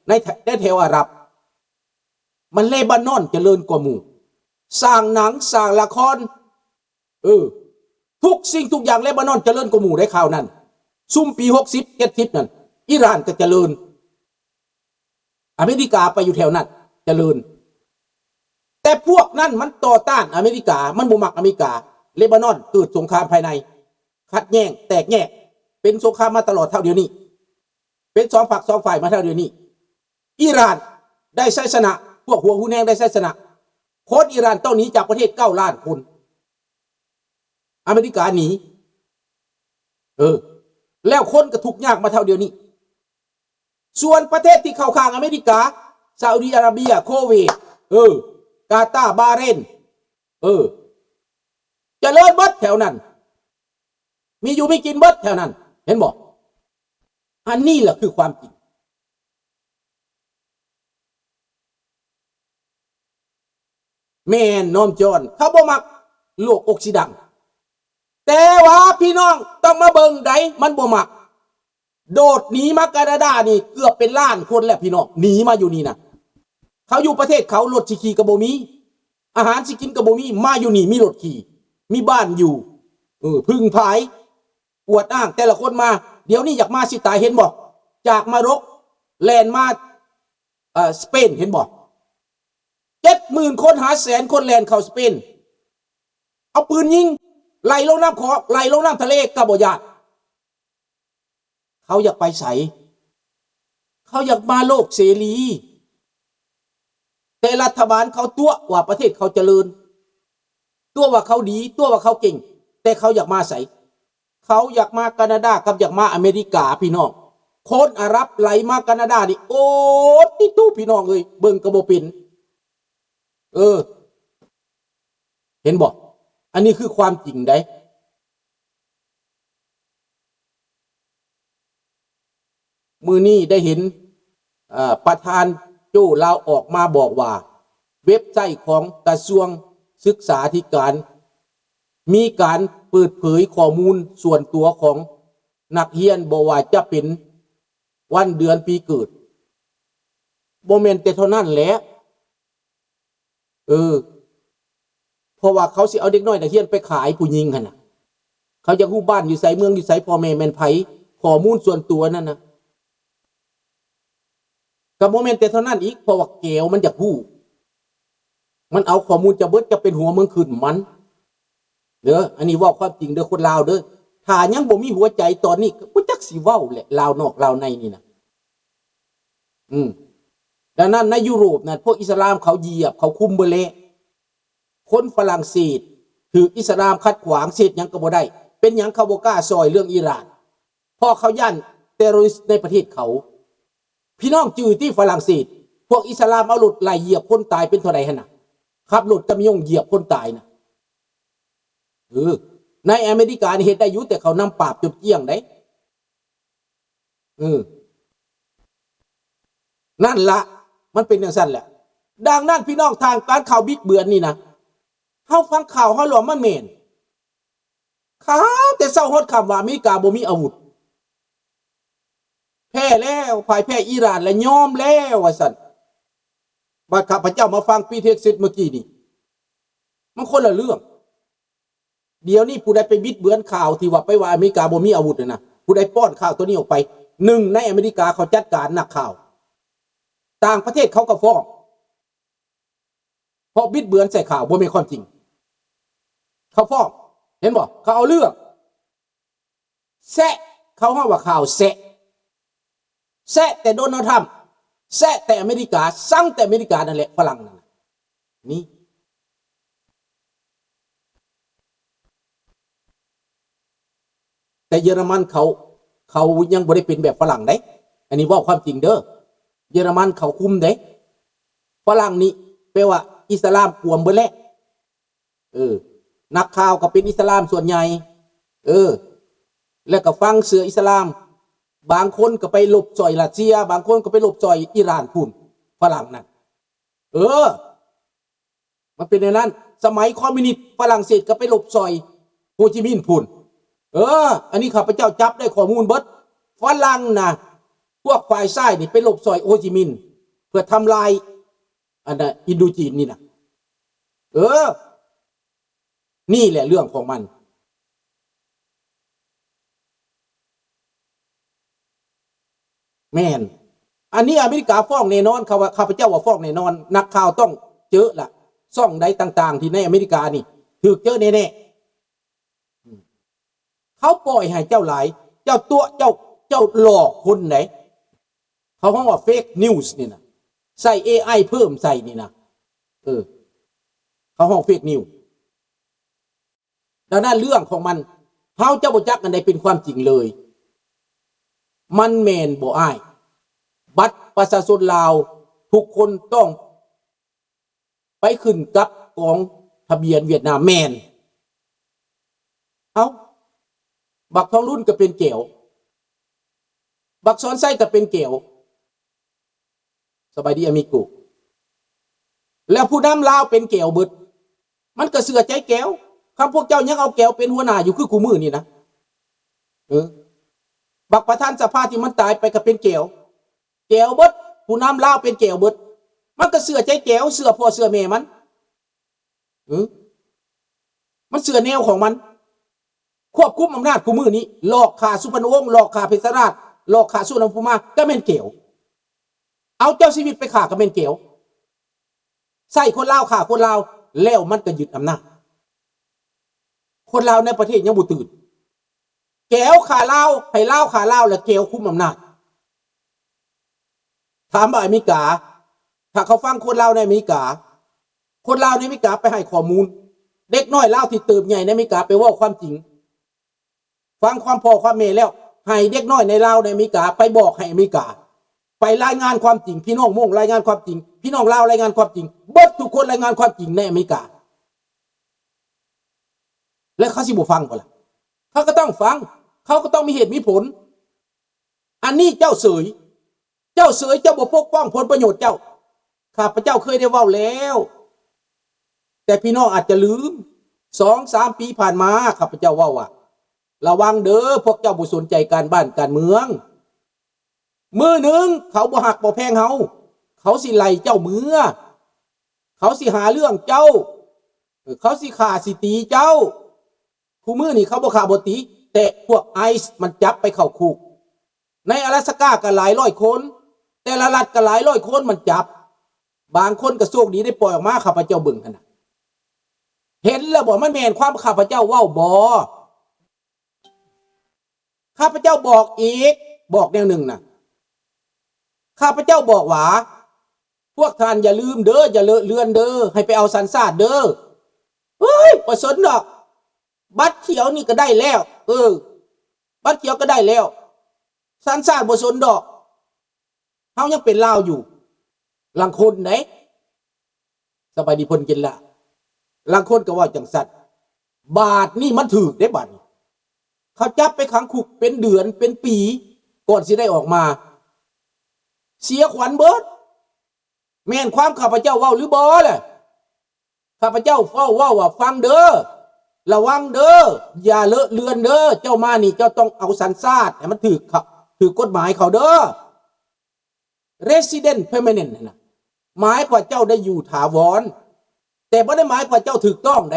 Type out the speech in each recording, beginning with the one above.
ในแถวอาหรับมันเลบานอนเจริญกว่าหมู่สร้างหนังสร้างละครทุกสิ่งทุกอย่างเลบานอนเจริญกว่าหมู่ได้ข่าวนั้นซุ่มปี60-70นั่นอิหร่านก็เจริญอเมริกาไปอยู่แถวนั้นเจริญแต่พวกนั้นมันต่อต้านอเมริกามันบ่มักอเมริกาเลบานอนเกิดสงครามภายในขัดแย้งแตกแยกเป็นสงครามมาตลอดเท่าเดียวนี้เป็นสองฝักสองฝ่ายมาเท่าเดียวนี้อิหร่านได้ชัยชนะพวกหัวหูแนงได้ชัยชนะคนอิหร่านต้องหนีจากประเทศ9 ล้านคนอเมริกาหนีแล้วคนก็ทุกข์ยากมาเท่าเดียวนี้ส่วนประเทศที่เข้าข้างอเมริกาซาอุดิอาระเบียโคเวตกาตาร์บาเรนเจริญเบิดแถวนั้นมีอยู่ไม่กินเบิดแถวนั้นเห็นบอกอันนี้แหละคือความจริงแม่น้อมจอนเขาบ่มักโลกออกซิดังแต่ว่าพี่น้องต้องมาเบิ่งใดมันบ่มักโดดหนีมาแคนาดานี่เกือบเป็นล้านคนแล้วพี่น้องหนีมาอยู่นี่นะเขาอยู่ประเทศเขารถสิขี่กระโบมีอาหารสิกินกระโบมีมาอยู่นี่มีรถขี่มีบ้านอยู่พึ่งพายปวดอ้างแต่ละคนมาเดี๋ยวนี้อยากมาสิตายเห็นบอกจากมาร็อกแลนด์มาสเปนเห็นบอก70,000 คนหา100,000 คนแลนด์เข้าสเปนเอาปืนยิงไหลลงน้ำไหลลงน้ำทะเลกะบ่ยานเขาอยากไปใสเขาอยากมาโลกเสรีแต่รัฐบาลเขาตัวว่าประเทศเขาเจริญตัวว่าเขาดีตัวว่าเขาเก่งแต่เขาอยากมาใสเขาอยากมาแคนาดากับอยากมาอเมริกาพี่น้องคนอาหรับไหลมาแคนาดานี่โอ้ติตู้พี่น้องเลยเบิ่งกระโบปินเห็นบอกอันนี้คือความจริงได้มือนี้ได้เห็นประธานโจ้ลาวออกมาบอกว่าเว็บไซต์ของกระทรวงศึกษาธิการมีการเปิดเผยข้อมูลส่วนตัวของนักเรียนบอกว่าจะเป็นวันเดือนปีเกิดโมเมนต์แต่เท่านั้นแหละเพราะว่าเขาสิเอาเด็กน้อยนักเรียนไปขายผู้หญิงหั่นน่ะเขาจะฮู้บ้านอยู่ไสเมืองอยู่ไสพ่อแม่แม่นไผข้อมูลส่วนตัวนั่นนะกับโมเมนต์แต่เท่านั้นอีกเพราะว่าแก้วมันจะฮู้มันเอาข้อมูลจะเบิดจะเป็นหัวเมืองขึ้นมันเด้ออันนี้ว่าความจริงเด้อคนลาวเด้อถ้ายังบ่มีหัวใจตอนนี้ก็จักสิเว้าแหละลาวนอกลาวในนี่นะดังนั้นในยุโรปนะพวกอิสลามเขาเหยียบเขาคุมเบเละคนฝรั่งเศสถืออิสลามขัดขวางเศษยังก็บ่ได้เป็นหยังเขาบ่กล้าซอยเรื่องอิหร่านเพราะเขาย่านเทอร์ริสต์ในประเทศเขาพี่น้องจื้อที่ฝรั่งเศสพวกอิสลามเอารถไล่เหยียบคนตายเป็นเท่าใดหั่นน่ะขับรถกำยงเหยียบคนตายนะในอเมริกานี่เฮ็ดได้อยู่แต่เขานำปราบจนเกลี้ยงได้นั่นละมันเป็นอย่างสั้นแหละดังนั้นพี่น้องทางการข่าวบิ๊กเบือนนี่นะเขาฟังข่าวเขาหลวมมันเมนข่าวแต่เศร้าฮอดคำว่าอเมริกาบ่มีอาวุธแพ้แล้วพ่ายแพ้อิหร่านและยอมแล้วว่าสั่นบัดข้าพเจ้ามาฟังปีเท็กซิสเมื่อกี้นี่มันคนละเรื่องเดี๋ยวนี้ผู้ใดไปบิดเบือนข่าวที่ว่าไปว่าอเมริกาบ่มีอาวุธนะผู้ใดป้อนข่าวตัวนี้ออกไป1ในอเมริกาเขาจัดการนักข่าวต่างประเทศเขาก็ฟ้องเพราะบิดเบือนใส่ข่าวบ่มีความจริงเขาฟ้องเห็นบ่เขาเอาเรื่องแซะเขาห้าว่าข่าวแซะแต่โดนัลด์ทรัมป์แซะแต่อเมริกาสั่งแต่อเมริกานั่นแหละฝรั่งนั่นนี่แต่เยอรมันเขายังบ่ได้เป็นแบบฝรั่งได้อันนี้ว่าความจริงเด้อเยอรมันเขาคุมเด้ฝรั่งนี่แปลว่าอิสลามกวมเบิดแล้วนักข่าวก็เป็นอิสลามส่วนใหญ่แล้วก็ฟังเสืออิสลามบางคนก็ไปหลบจ่อยรัสเซียบางคนก็ไปหลบจ่อยอิหร่านพุ่นฝรั่งนั่นมันเป็นอย่างนั้นสมัยคอมมิวนิสต์ฝรั่งเศสก็ไปหลบจ่อยโฮจิมินห์พุ่นอันนี้ข้าพเจ้าจับได้ข้อมูลเบิดฝรั่งนะ พวกฝ่ายซ้ายนี่ไปลบซอยโฮจิมินห์เพื่อทำลายอันน่ะอินโดจีนนี่นะนี่แหละเรื่องของมันแม่นอันนี้อเมริกาฟ้องแน่นอนเขาว่าข้าพเจ้าว่าฟ้องแน่นอนนักข่าวต้องเจอละซ่องใดต่างๆที่ในอเมริกานี่ถูกเจอแน่ๆเขาปล่อยให้เจ้าหลายเจ้าตัวเจ้าหลอกคนไหนเขาห้องว่าเฟกนิวส์นี่นะใส่ AI เพิ่มใส่นี่นะเขาห้องเฟกนิวส์ดังนั้นเรื่องของมันเขาเจ้าบ่จักกันใดเป็นความจริงเลยมันแมนบ่อ้ายบัตรประชาชนลาวทุกคนต้องไปขึ้นกับกองทะเบียนเวียดนามแมนเอาบักทองรุ่นก็เป็นเกี่ยวบักซ้อนไส้ก็เป็นเกี่ยวสบายดีอมิกุแล้วผู้นำลาวเป็นเกี่ยวเบิดมันก็เสือใจแก้วคำพวกเจ้ายังเอาแก้วเป็นหัวหน้าอยู่คือกูมือนี่นะบักประธานสภาที่มันตายไปก็เป็นเกี่ยวเบิดผู้นำลาวเป็นเกี่ยวเบิดมันก็เสือใจแก้วเสือพ่อเสือแม่มันเสือแนวของมันควบคุมอำนาจกูมือนี้หลอกขาสุพรรณวงศ์หลอกขาเพชรราชหลอกขาสุนทรภูมิก็เป็นเกี่ยวเอาเจ้าชีวิตไปขาก็เป็นเกี่ยวใส่คนลาวขาคนลาวแล้วมันก็ยึดอำนาจคนลาวในประเทศยังบุตื่นแก้วขาลาวให้ลาวขาลาวและแก้วคุมอำนาจถามว่าอเมริกาถ้าเขาฟังคนลาวในอเมริกาคนลาวในอเมริกาไปให้ข้อมูลเด็กน้อยลาวที่เติบใหญ่ในอเมริกาไปว่าความจริงฟังความพ่อความแม่แล้วให้เด็กน้อยในลาวในอเมริกาไปบอกให้อเมริกาไปรายงานความจริงพี่น้องม่งรายงานความจริงพี่น้องลาวรายงานความจริงเบิดทุกคนรายงานความจริงในอเมริกาและเขาสิบ่ฟังบ่ล่ะเขาก็ต้องฟังเขาก็ต้องมีเหตุมีผลอันนี้เจ้าเสยเจ้าบ่ปกป้องผลประโยชน์เจ้าข้าพเจ้าเคยได้เว้าแล้วแต่พี่น้องอาจจะลืม 2-3 ปีผ่านมาข้าพเจ้าเว้าว่าระวังเด้อพวกเจ้าบ่สนใจการบ้านการเมืองมือหนึ่งเขาบ่หักบ่แพงเขาสิไล่เจ้ามือเขาสิหาเรื่องเจ้าเขาสิฆ่าสิตีเจ้าคู่มือนี่เขาบ่ฆ่าบ่ตีแต่พวกไอซ์มันจับไปเข้าคุกในอลาสก้าก็หลายร้อยคนแต่ละรัฐก็หลายร้อยคนมันจับบางคนก็โชคดีได้ปล่อยออกมาข้าพเจ้าเบิ่งขนาดเห็นแล้วบ่มันแม่นความข้าพเจ้าเว้าบ่ข้าพเจ้าบอกอีกบอกแนวหนึ่งนะข้าพเจ้าบอกว่าพวกท่านอย่าลืมเด้ออย่าเลอะเลือนเด้อให้ไปเอาสันสาดเด้อบ่สนดอกบัตรเขียวนี่ก็ได้แล้วบัตรเขียวก็ได้แล้วสันสาดบ่สนดอกเฮายังเป็นลาวอยู่ลังคนไหนสบายดีพลกินละลังคนก็ว่าจังสัตว์บาทนี่มันถูกได้บาทเขาจับไปขังคุกเป็นเดือนเป็นปีก่อนสิได้ออกมาเสียขวัญเบิดแม่นความข้าพเจ้าเว้าหรือบ่ล่ะข้าพเจ้าเฝ้าเว้าว่าฟังเด้อระวังเด้ออย่าเลอะเลือนเด้อเจ้ามานี่เจ้าต้องเอาสัญชาติให้มันถือกฎหมายเขาเด้อ Resident Permanent นะหมายว่าเจ้าได้อยู่ถาวรแต่บ่ได้หมายว่าเจ้าถูกต้องไหน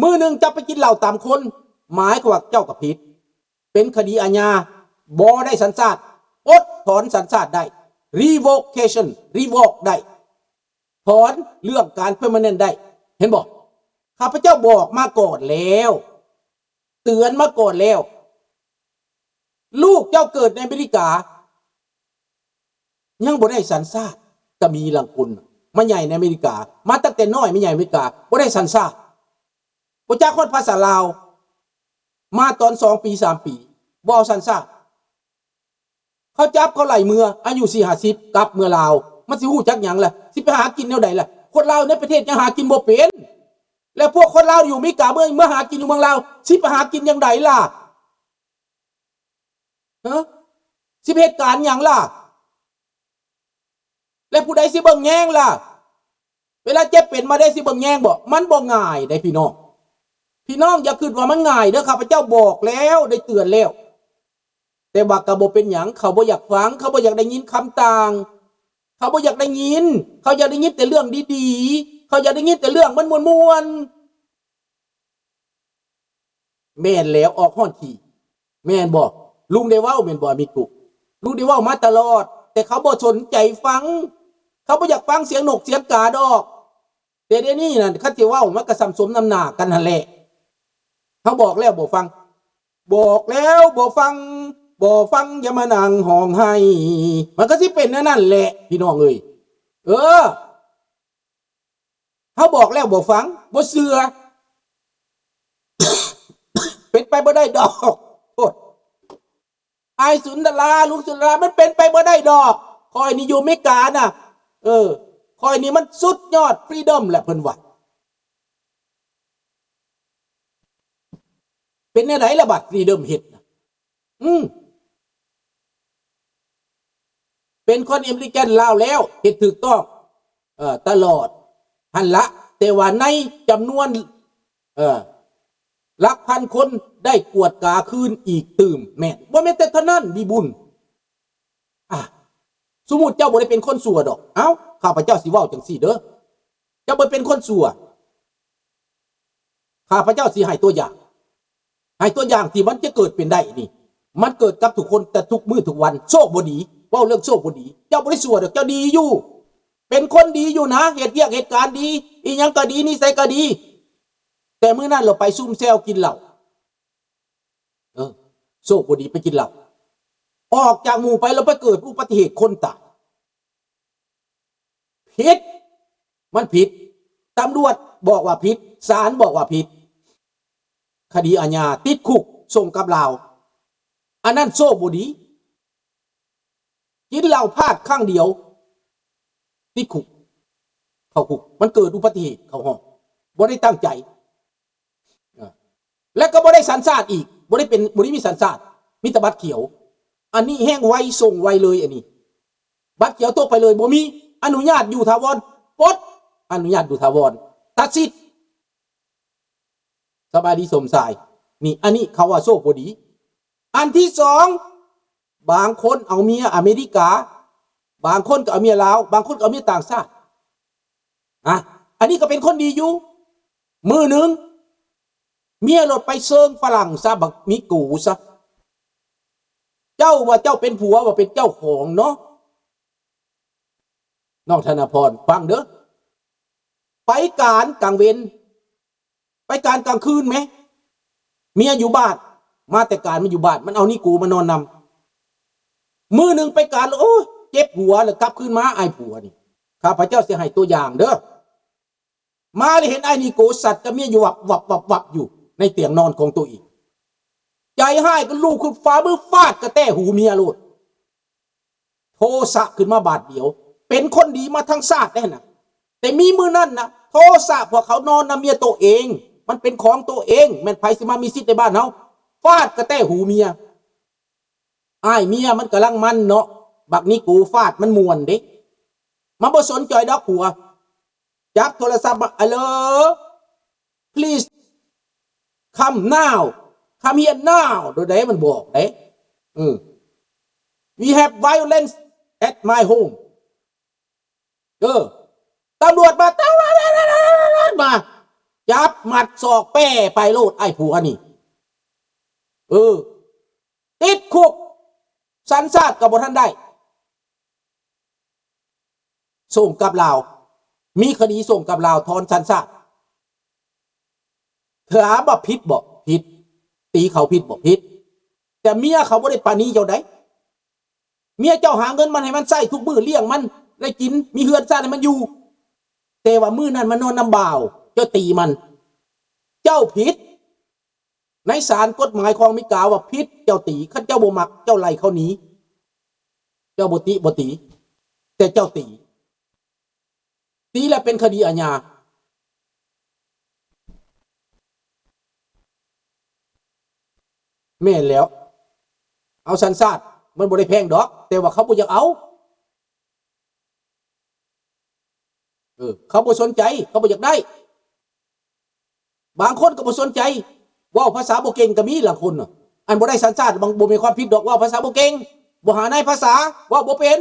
มือหนึ่งจะไปกินเหล้าตามคนหมายว่าเจ้ากับผิดเป็นคดีอาญาบ่ได้สัญชาติอดถอนสัญชาติได้ revocation revoke ได้ถอนเรื่องการ permanent ได้เห็นบอกข้าพเจ้าบอกมาก่อนแล้วเตือนมาก่อนแล้วลูกเจ้าเกิดในอเมริกายังบ่ได้สัญชาติก็มีหลังคนมาใหญ่ในอเมริกามาตั้งแต่น้อยไม่ใหญ่อเมริกาบ่ได้สัญชาติบ่จักคนภาษาลาวมาตอน2 ปี 3 ปีบ่เอาสัญชาติเขาจับเขาไล่เมื่ออายุ40-50กลับเมื่อลาวมันสิฮู้จักหยังล่ะสิไปหากินแนวใดล่ะคนลาวในประเทศยังหากินบ่เป็นแล้วพวกคนลาวอยู่อเมริกาเมื่อหากินอยู่เมืองลาวสิไปหากินยังไงล่ะสิเหตุการณ์หยังล่ะแล้วผู้ใดสิเบิ่งแยงล่ะเวลาเจ็บเป็นมาได้สิเบิ่งแยงบ่มันบ่ง่ายได้พี่น้องอย่าคิดว่ามันง่ายเด้อข้าพเจ้าบอกแล้วได้เตือนแล้ว แต่ว่าก็บ่เป็นหยังเขาบ่อยากฟังเขาบ่อยากได้ยินคำต่างเขาบ่อยากได้ยินเขาอยากได้ยินแต่เรื่องดีๆเขาอยากได้ยินแต่เรื่องมันม่วนๆแม่นแล้วออกฮ้อนขี้แม่นบ่ลุงได้เว้าแม่นบ่มีกุลุงได้เว้ามาตลอดแต่เขาบ่สนใจฟังเขาบ่อยากฟังเสียงนกเสียงกาดอกแต่เดี๋ยวนี้น่ะคันสิเว้ามันก็สำสมน้ำหน้ากันนั่นแหละเขาบอกแล้วบ่ฟังบอกแล้วบ่ฟังอย่ามานั่งห้องไห้มันก็สิเป็นนั่นแหละพี่น้องเอ้ยเขาบอกแล้วบ่ฟังบ่เชื่อเป็นไปบ่ได้ดอกโทษไอ้สุนทราลุงสุนทรามันเป็นไปบ่ได้ดอกคอยนี่อยู่อเมริกาน่ะคอยนี่มันสุดยอดฟรีดอมแหละเพิ่นว่าเป็นแนวไหนล่ะบัดฟรีดอมเฮ็ดเป็นคนอเมริกันลาวแล้วเฮ็ดถูกต้องตลอดหันละแต่ว่าในจำนวนหลักพันคนได้กวดกาคืนอีกตื่มแม่นบ่แม่นแต่เท่านั้นมีบุญสมมุติเจ้าบ่ได้เป็นคนชั่วดอกเอ้าข้าพเจ้าสิเว้าจังซี่เด้อเจ้าบ่เป็นคนชั่วข้าพเจ้าสิให้ตัวอย่างที่มันจะเกิดเป็นได้นี่มันเกิดกับทุกคนแต่ทุกมื้อทุกวันโชคบ่ดีเว้าเรื่องโชคบ่ดีเจ้าบ่ได้ชั่วดอกเจ้าดีอยู่เป็นคนดีอยู่นะเฮ็ดเวียกเหตุการณ์ดีอีหยังก็ดีนิสัยก็ดีแต่มื้อนั้นเราไปซุ่มแซวกินเหล้าโชคบ่ดีไปกินเหล้าออกจากหมู่ไปแล้วไปเกิดอุบัติเหตุคนตายผิดมันผิดตำรวจบอกว่าผิดศาลบอกว่าผิดคดีอาญาติดคุกส่งกับลาวอันนั้นโชคบ่ดีกินเหล้าพลาดครั้งเดียวติดคุกเข้าคุกมันเกิดอุบัติเหตุเข้าห้องบ่ได้ตั้งใจและก็บ่ได้สัญชาติอีกบ่ได้มีสัญชาติมีแต่บัตรเขียวอันนี้แห้งไวส่งไวเลยอันนี้บัตรเขียวตกไปเลยบ่มีอนุญาตอยู่ถาวรปลดอนุญาตอยู่ถาวรตัดสิทธิ์สบายดีสมสายนี่อันนี้เขาว่าโชคบ่ดีอันที่สองบางคนเอาเมียอเมริกาบางคนก็เอาเมียลาวบางคนก็เอาเมียต่างชาติอันนี้ก็เป็นคนดีอยู่มือหนึ่งเมียหลดไปเซิงฝรั่งซะบักมีกูซะเจ้าว่าเจ้าเป็นผัวว่าเป็นเจ้าของเนาะน้องธนพรฟังเด้อไปการกลางเวรไปการกลางคืนไหมเมียอยู่บ้านมาแต่การมันอยู่บ้านมันเอานี่กูมานอนนำมือหนึ่งไปการโอ้เจ็บหัวแล้วกลับคืนมาไอ้ผัวนี่ข้าพเจ้าเสียให้ตัวอย่างเด้อมาเลยเห็นไอ้นี่โกสัตว์กับเมียอยู่วับอยู่ในเตียงนอนของตัวเองใจให้ก็ลูกขึ้นฟ้ามือฟาดกระแต้หูเมียโลดโทสะขึ้นมาบาดเดียวเป็นคนดีมาทั้งชาติแน่น่ะแต่มีมือนั่นนะโทสะพวกเขานอนนะเมียตัวเองมันเป็นของตัวเองแม่นไผสิมามีสิทธิ์ในบ้านเฮาฟาดกระแต้หูเมียอ้ายเมียมันกำลังมันเนาะบักนี้กูฟาดมันม่วนเด้มันบ่สนใจดอกผัวจับโทรศัพท์มาฮัลโหล please come now come here now โดยใดมันบอกเด้we have violence at my home ตำรวจมาจับหมัดศอกแป้ไปโลดไอ้ผัวนี่ติดคุกสัญชาติกับบ่ทันได้ส่งกับลาวมีคดีส่งกับลาวทอนสัญชาติถามว่าผิดบ่ผิดตีเขาผิดบ่ผิดแต่เมียเขาบ่ได้ปานี้เจ้าได้เมียเจ้าหาเงินมันให้มันใช้ทุกมื้อเลี้ยงมันได้กินมีเฮือนซ่านให้มันอยู่แต่ว่ามื้อนั้นมันนอนน้ำบ่าวเจ้าตีมันเจ้าผิดในศาลกฎหมายของอเมริกาว่าผิดเจ้าตีคันเจ้าบ่มักเจ้าไล่เขาหนีเจ้าบ่ตีแต่เจ้าตีแล้วเป็นคดีอาญาแม่นแล้วเอาสัญชาติมันบ่ได้แพงดอกแต่ว่าเขาบ่อยากเอาเขาบ่สนใจเขาบ่อยากได้บางคนก็บ่สนใจว่าภาษาบ่เก่งก็มีหลายคนน่ะ อันบ่ได้สัญชาติบางบ่มีความผิดดอกว่าภาษาบ่เก่งบ่หาในภาษาว่าบ่เป็น